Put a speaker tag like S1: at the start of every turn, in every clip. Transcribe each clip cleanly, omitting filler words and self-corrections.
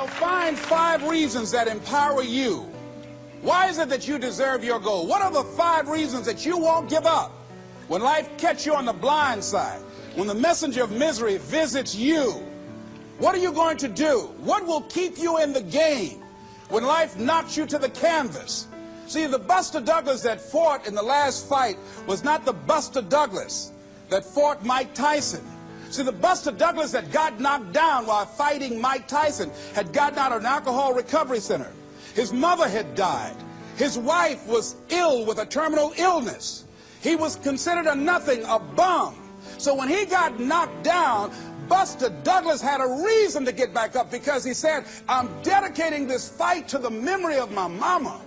S1: So find 5 reasons that empower you. Why is it that you deserve your goal? What are the 5 reasons that you won't give up when life catches you on the blind side? When the messenger of misery visits you, what are you going to do? What will keep you in the game when life knocks you to the canvas? See, the Buster Douglas that fought in the last fight was not the Buster Douglas that fought Mike Tyson. See, the Buster Douglas that got knocked down while fighting Mike Tyson had gotten out of an alcohol recovery center. His mother had died. His wife was ill with a terminal illness. He was considered a nothing, a bum. So when he got knocked down, Buster Douglas had a reason to get back up, because he said, I'm dedicating this fight to the memory of my mama.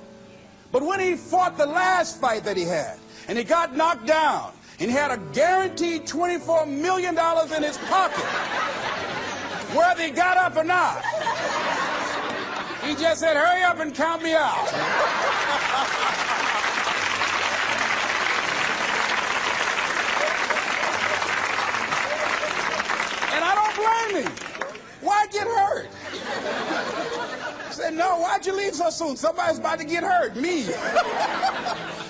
S1: But when he fought the last fight that he had, and he got knocked down, and he had a guaranteed $24 million in his pocket, whether he got up or not, he just said, hurry up and count me out. And I don't blame him. Why get hurt? He said, no, why'd you leave so soon? Somebody's about to get hurt, me.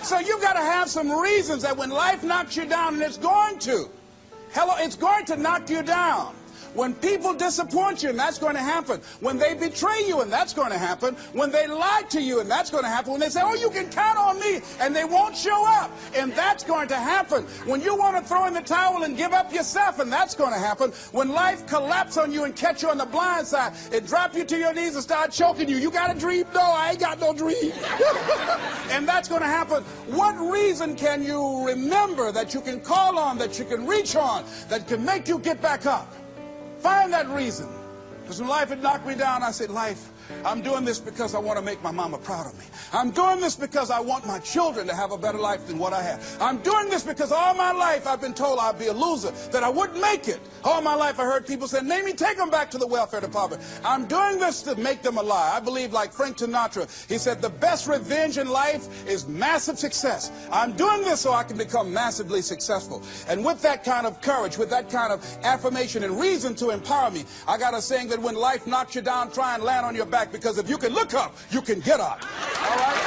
S1: So you've got to have some reasons that when life knocks you down, and it's going to. Hello, it's going to knock you down. When people disappoint you, and that's going to happen. When they betray you, and that's going to happen. When they lie to you, and that's going to happen. When they say, oh, you can count on me, and they won't show up, and that's going to happen. When you want to throw in the towel and give up yourself, and that's going to happen. When life collapses on you and catch you on the blind side, it drop you to your knees and start choking you. You got a dream? No, I ain't got no dream. And that's going to happen. What reason can you remember that you can call on, that you can reach on, that can make you get back up? Find that reason. Because when life had knocked me down, I said, life, I'm doing this because I want to make my mama proud of me. I'm doing this because I want my children to have a better life than what I have. I'm doing this because all my life I've been told I'd be a loser, that I wouldn't make it. All my life I heard people say, maybe take them back to the welfare department. I'm doing this to make them a lie. I believe, like Frank Sinatra, he said, the best revenge in life is massive success. I'm doing this so I can become massively successful. And with that kind of courage, with that kind of affirmation and reason to empower me, I got a saying that when life knocks you down, try and land on your back, because if you can look up, you can get up. All right?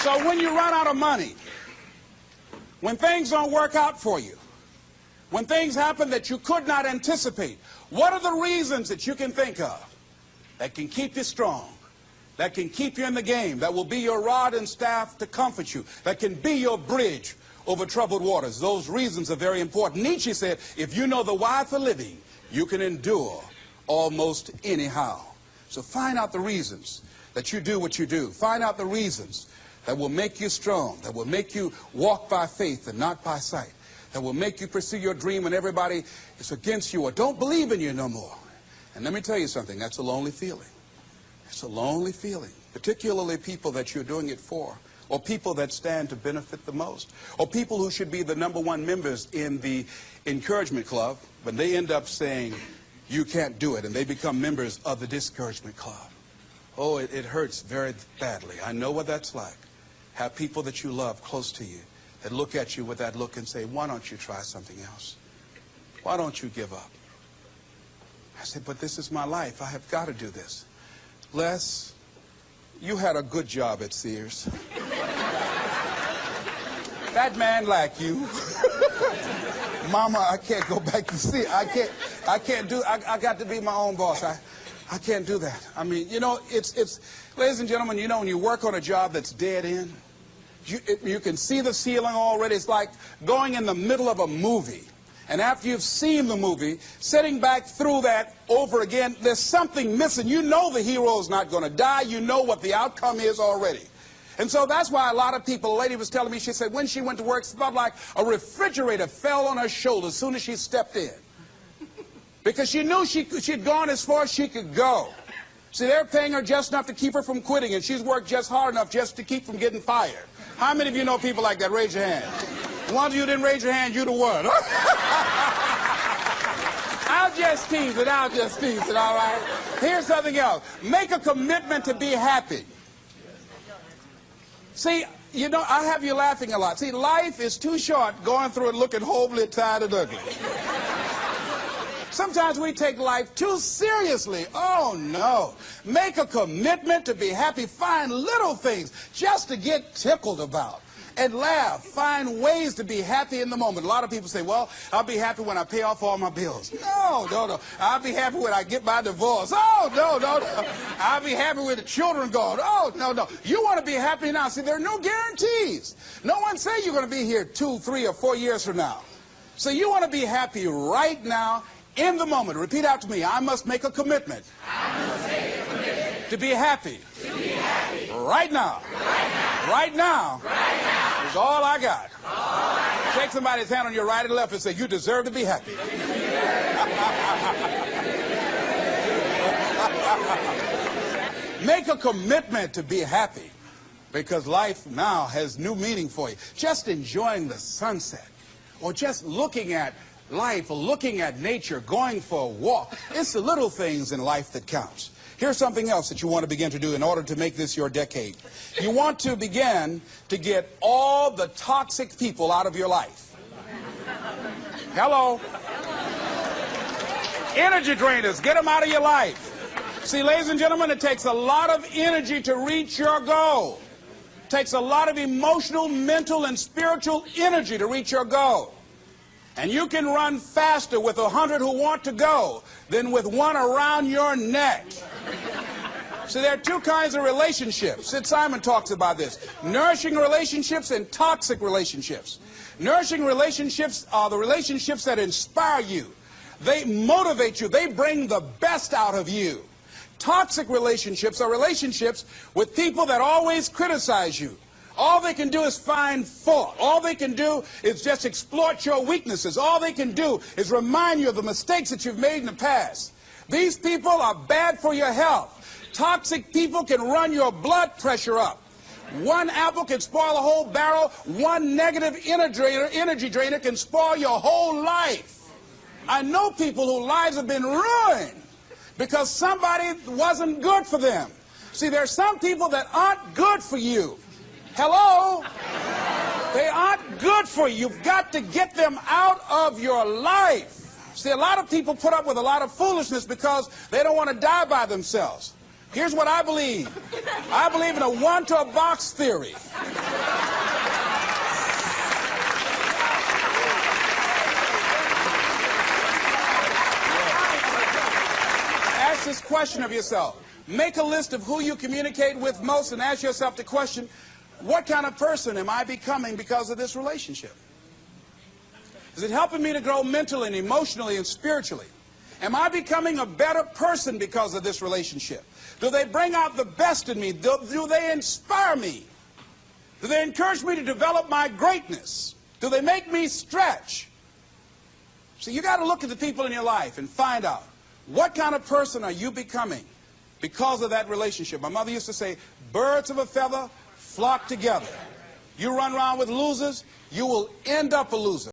S1: So when you run out of money, when things don't work out for you, when things happen that you could not anticipate, what are the reasons that you can think of that can keep you strong, that can keep you in the game, that will be your rod and staff to comfort you, that can be your bridge over troubled waters? Those reasons are very important. Nietzsche said, if you know the why for living, you can endure almost anyhow. So find out the reasons that you do what you do. Find out the reasons that will make you strong, that will make you walk by faith and not by sight, that will make you pursue your dream when everybody is against you or don't believe in you no more. And let me tell you something, that's a lonely feeling. It's a lonely feeling, particularly people that you're doing it for, or people that stand to benefit the most, or people who should be the #1 members in the encouragement club, but they end up saying, you can't do it, and they become members of the discouragement club. Oh, it hurts very badly. I know what that's like. Have people that you love close to you that look at you with that look and say, why don't you try something else? Why don't you give up? I said, but this is my life. I have got to do this. Les, you had a good job at Sears. That man like you. Mama, I can't go back to Sears. I can't do, I got to be my own boss. I can't do that. I mean, you know, it's, ladies and gentlemen, you know, when you work on a job that's dead end, you can see the ceiling already. It's like going in the middle of a movie. And after you've seen the movie, sitting back through that over again, there's something missing. You know the hero's not going to die. You know what the outcome is already. And so that's why a lot of people, a lady was telling me, she said when she went to work, it felt like a refrigerator fell on her shoulder as soon as she stepped in. Because she knew she'd gone as far as she could go. See, they're paying her just enough to keep her from quitting, and she's worked just hard enough just to keep from getting fired. How many of you know people like that? Raise your hand. The ones of you didn't raise your hand, you the one. I'll just tease it, all right? Here's something else. Make a commitment to be happy. See, You know, I have you laughing a lot. See, life is too short going through it looking homely, tired, and ugly. Sometimes we take life too seriously. Oh, no. Make a commitment to be happy. Find little things just to get tickled about. And laugh. Find ways to be happy in the moment. A lot of people say, well, I'll be happy when I pay off all my bills. No, no, no. I'll be happy when I get my divorce. Oh, no, no, no. I'll be happy with the children gone. Oh, no, no. You want to be happy now. See, there are no guarantees. No one says you're going to be here 2, 3, or 4 years from now. So you want to be happy right now in the moment. Repeat after me. I must make a commitment.
S2: I must make a commitment
S1: to be happy.
S2: To be happy.
S1: Right now.
S2: Right now.
S1: Right now.
S2: Right now.
S1: Is all I got.
S2: All I got.
S1: Shake somebody's hand on your right and left and say, you deserve to be happy. Make a commitment to be happy, because life now has new meaning for you. Just enjoying the sunset, or just looking at life, or looking at nature, going for a walk. It's the little things in life that counts. Here's something else that you want to begin to do in order to make this your decade. You want to begin to get all the toxic people out of your life. Hello? Energy drainers, get them out of your life. See, ladies and gentlemen, it takes a lot of energy to reach your goal. It takes a lot of emotional, mental, and spiritual energy to reach your goal. And you can run faster with 100 who want to go than with one around your neck. So there are two kinds of relationships. Sid Simon talks about this. Nourishing relationships and toxic relationships. Nourishing relationships are the relationships that inspire you. They motivate you. They bring the best out of you. Toxic relationships are relationships with people that always criticize you. All they can do is find fault. All they can do is just exploit your weaknesses. All they can do is remind you of the mistakes that you've made in the past. These people are bad for your health. Toxic people can run your blood pressure up. One apple can spoil a whole barrel. One negative energy drainer can spoil your whole life. I know people whose lives have been ruined because somebody wasn't good for them. See, there are some people that aren't good for you. Hello? They aren't good for you. You've got to get them out of your life. See, a lot of people put up with a lot of foolishness because they don't want to die by themselves. Here's what I believe. I believe in a one-to-a-box theory. Ask this question of yourself. Make a list of who you communicate with most and ask yourself the question, what kind of person am I becoming because of this relationship? Is it helping me to grow mentally and emotionally and spiritually? Am I becoming a better person because of this relationship? Do they bring out the best in me? Do they inspire me? Do they encourage me to develop my greatness? Do they make me stretch? So you got to look at the people in your life and find out, what kind of person are you becoming because of that relationship? My mother used to say, birds of a feather flock together. You run around with losers, you will end up a loser.